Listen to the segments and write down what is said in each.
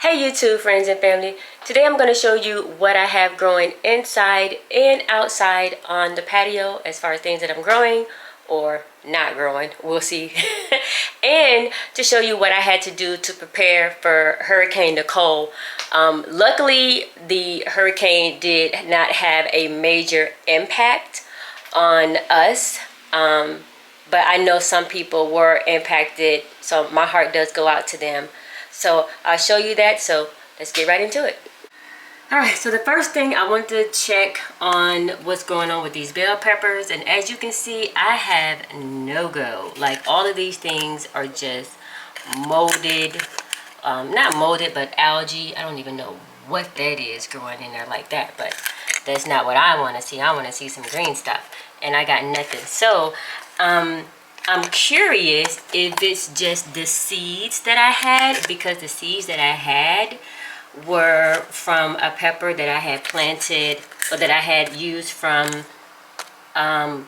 Hey YouTube friends and family, today I'm going to show you what I have growing inside and outside on the patio as far as things that I'm growing or not growing, we'll see. And to show you what I had to do to prepare for Hurricane Nicole. Luckily the hurricane did not have a major impact on us, but I know some people were impacted, so my heart does go out to them. So I'll show you that, so let's get right into it. Alright, so the first thing I want to check on what's going on with these bell peppers, and as you can see I have no go. Like all of these things are just molded, not molded but algae. I don't even know what that is growing in there like that, but that's not what I want to see. I want to see some green stuff, and I got nothing. So I'm curious if it's just the seeds that I had, because the seeds that I had were from a pepper that I had planted, or that I had used from a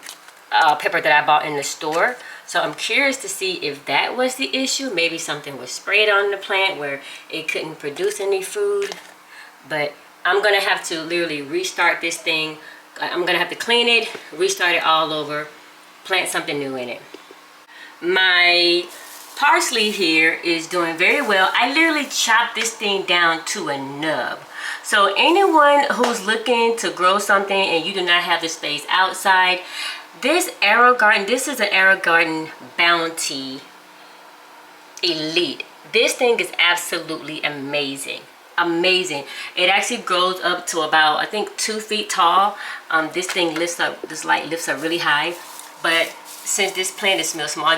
pepper that I bought in the store. So I'm curious to see if that was the issue. Maybe something was sprayed on the plant where it couldn't produce any food. But I'm going to have to literally restart this thing. I'm going to have to clean it, restart it all over, plant something new in it. My parsley here is doing very well. I literally chopped this thing down to a nub. So anyone who's looking to grow something and you do not have the space outside, this AeroGarden, this is an AeroGarden Bounty Elite. This thing is absolutely amazing. Amazing. It actually grows up to about, I think, 2 feet tall. This thing lifts up, this light lifts up really high. But since this plant is small,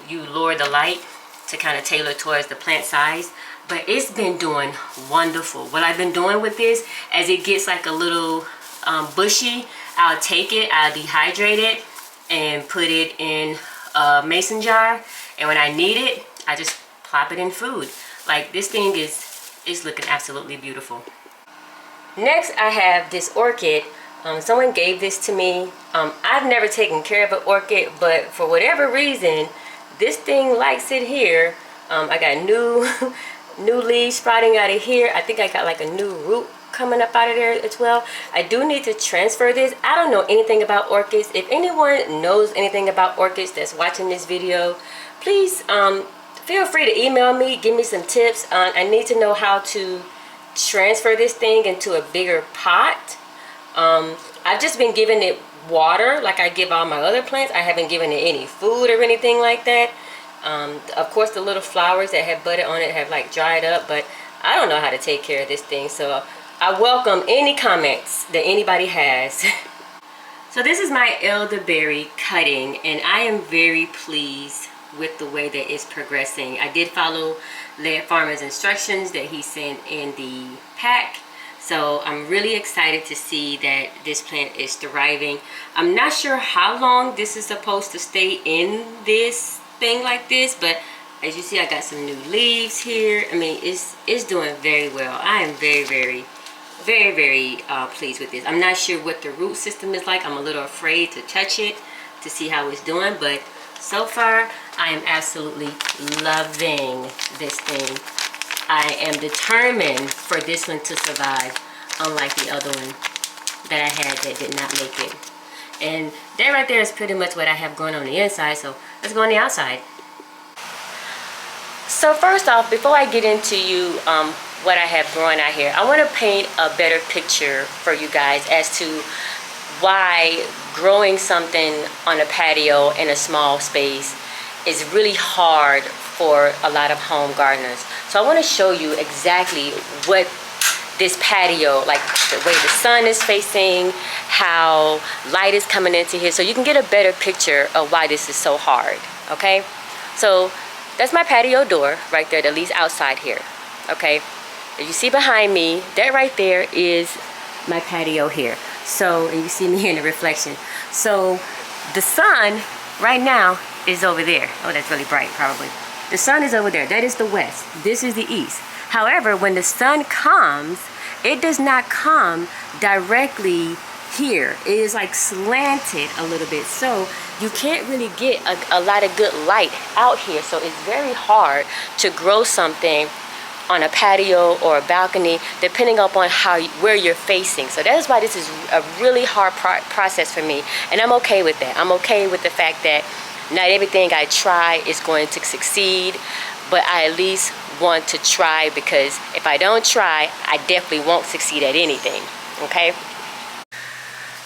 you lower the light to kind of tailor towards the plant size. But it's been doing wonderful. What I've been doing with this, as it gets like a little bushy, I'll take it, I'll dehydrate it, and put it in a mason jar. And when I need it, I just plop it in food. Like, this thing is looking absolutely beautiful. Next, I have this orchid. Someone gave this to me. I've never taken care of an orchid, but for whatever reason, this thing likes it here. I got new leaves sprouting out of here. I think I got like a new root coming up out of there as well. I do need to transfer this. I don't know anything about orchids. If anyone knows anything about orchids that's watching this video, please feel free to email me, give me some tips. I need to know how to transfer this thing into a bigger pot. I've just been giving it water like I give all my other plants. I haven't given it any food or anything like that. Of course, the little flowers that have budded on it have like dried up, but I don't know how to take care of this thing. So I welcome any comments that anybody has. So this is my elderberry cutting, and I am very pleased with the way that it's progressing. I did follow the farmer's instructions that he sent in the pack. So I'm really excited to see that this plant is thriving. I'm not sure how long this is supposed to stay in this thing like this, but as you see, I got some new leaves here. I mean, it's doing very well. I am very pleased with this. I'm not sure what the root system is like. I'm a little afraid to touch it to see how it's doing, but so far I am absolutely loving this thing. I am determined for this one to survive, unlike the other one that I had that did not make it. And that right there is pretty much what I have going on the inside, so let's go on the outside. So first off, before I get into what I have growing out here, I want to paint a better picture for you guys as to why growing something on a patio in a small space is really hard for a lot of home gardeners. So I want to show you exactly what this patio, like the way the sun is facing, how light is coming into here, so you can get a better picture of why this is so hard. Okay, so that's my patio door right there that leads outside here. Okay, you see behind me, that right there is my patio here. So, and you see me here in the reflection. So the sun right now is over there. Oh, that's really bright, probably. The sun is over there. That is the west. This is the east. However, when the sun comes, it does not come directly here. It is like slanted a little bit. So you can't really get a lot of good light out here. So it's very hard to grow something on a patio or a balcony, depending upon where you're facing. So that is why this is a really hard process for me, and I'm okay with that. I'm okay with the fact that not everything I try is going to succeed, but I at least want to try, because if I don't try, I definitely won't succeed at anything. Okay?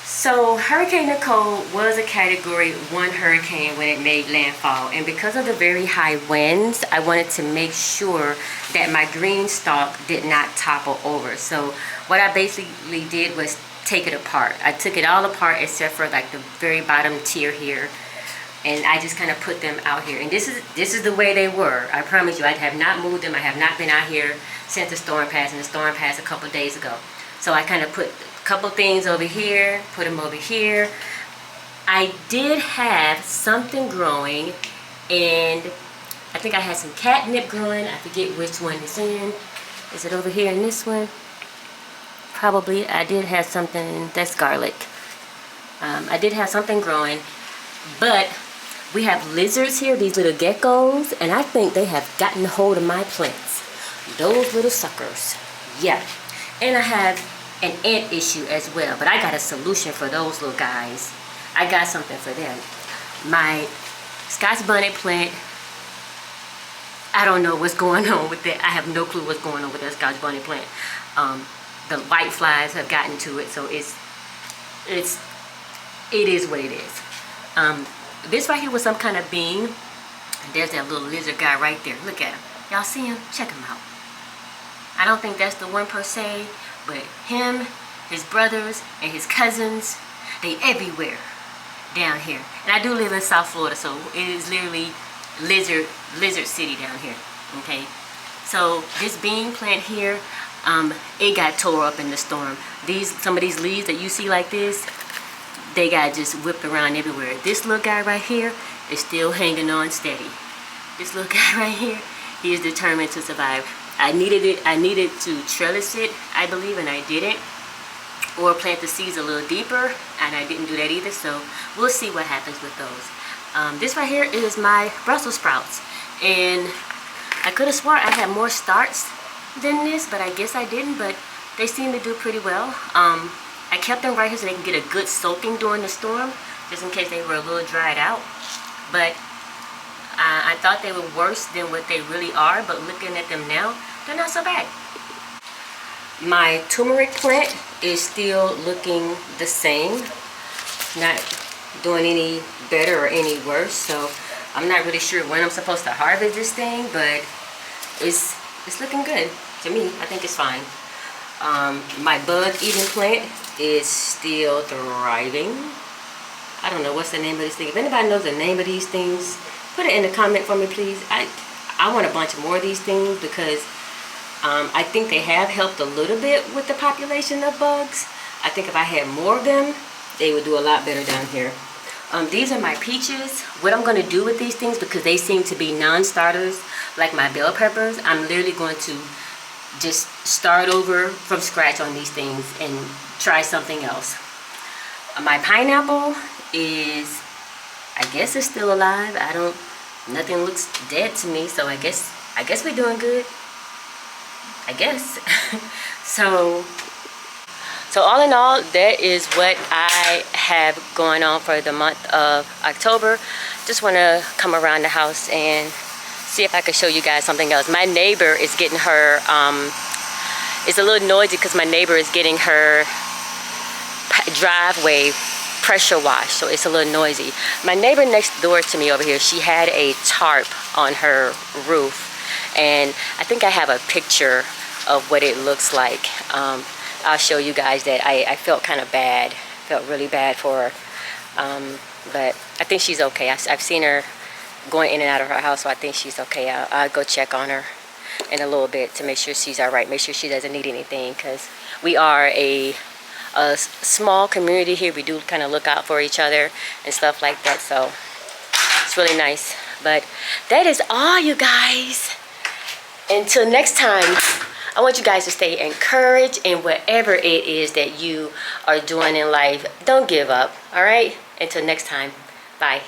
So Hurricane Nicole was a Category 1 hurricane when it made landfall, and because of the very high winds, I wanted to make sure that my green stalk did not topple over. So what I basically did was take it apart. I took it all apart except for like the very bottom tier here, and I just kind of put them out here. And this is the way they were. I promise you, I have not moved them. I have not been out here since the storm passed, and the storm passed a couple days ago. So I kind of put couple things over here, put them over here. I did have something growing, and I think I had some catnip growing. I forget which one it's in. Is it over here in this one? Probably. I did have something. That's garlic. I did have something growing, but we have lizards here, these little geckos, and I think they have gotten hold of my plants. Those little suckers. Yeah. And I have an ant issue as well, but I got a solution for those little guys. I got something for them. My Scotch bonnet plant, I don't know what's going on with it. I have no clue what's going on with that Scotch bonnet plant. The white flies have gotten to it, so it is what it is. This right here was some kind of bean. There's that little lizard guy right there. Look at him. Y'all see him? Check him out. I don't think that's the one per se, but him, his brothers, and his cousins, they everywhere down here. And I do live in South Florida, so it is literally lizard city down here. Okay, so this bean plant here, it got tore up in the storm. Some of these leaves that you see like this, they got just whipped around everywhere. This little guy right here is still hanging on steady. This little guy right here, he is determined to survive. I needed to trellis it, I believe, and I didn't, or plant the seeds a little deeper, and I didn't do that either. So we'll see what happens with those. This right here is my Brussels sprouts, and I could have swore I had more starts than this, but I guess I didn't. But they seem to do pretty well. I kept them right here so they can get a good soaking during the storm, just in case they were a little dried out. But I thought they were worse than what they really are, but looking at them now, they're not so bad. My turmeric plant is still looking the same, not doing any better or any worse. So I'm not really sure when I'm supposed to harvest this thing, but it's looking good to me. I think it's fine. My bug eating plant is still thriving. I don't know what's the name of this thing. If anybody knows the name of these things, put it in the comment for me, please. I want a bunch more of these things, because I think they have helped a little bit with the population of bugs. I think if I had more of them, they would do a lot better down here. These are my peaches. What I'm going to do with these things, because they seem to be non-starters, like my bell peppers, I'm literally going to just start over from scratch on these things and try something else. My pineapple is, I guess it's still alive. Nothing looks dead to me, so I guess we're doing good. I guess. So all in all, that is what I have going on for the month of October. Just want to come around the house and see if I can show you guys something else. My neighbor is getting her, it's a little noisy because my neighbor is getting her driveway pressure wash, so it's a little noisy. My neighbor next door to me over here, she had a tarp on her roof, and I think I have a picture of what it looks like. I'll show you guys that. I felt kind of bad, felt really bad for her, but I think she's okay. I've seen her going in and out of her house, so I think she's okay. I'll go check on her in a little bit to make sure she's all right, make sure she doesn't need anything, because we are a small community here. We do kind of look out for each other and stuff like that, so it's really nice. But that is all, you guys. Until next time, I want you guys to stay encouraged in whatever it is that you are doing in life. Don't give up, all right? Until next time, bye.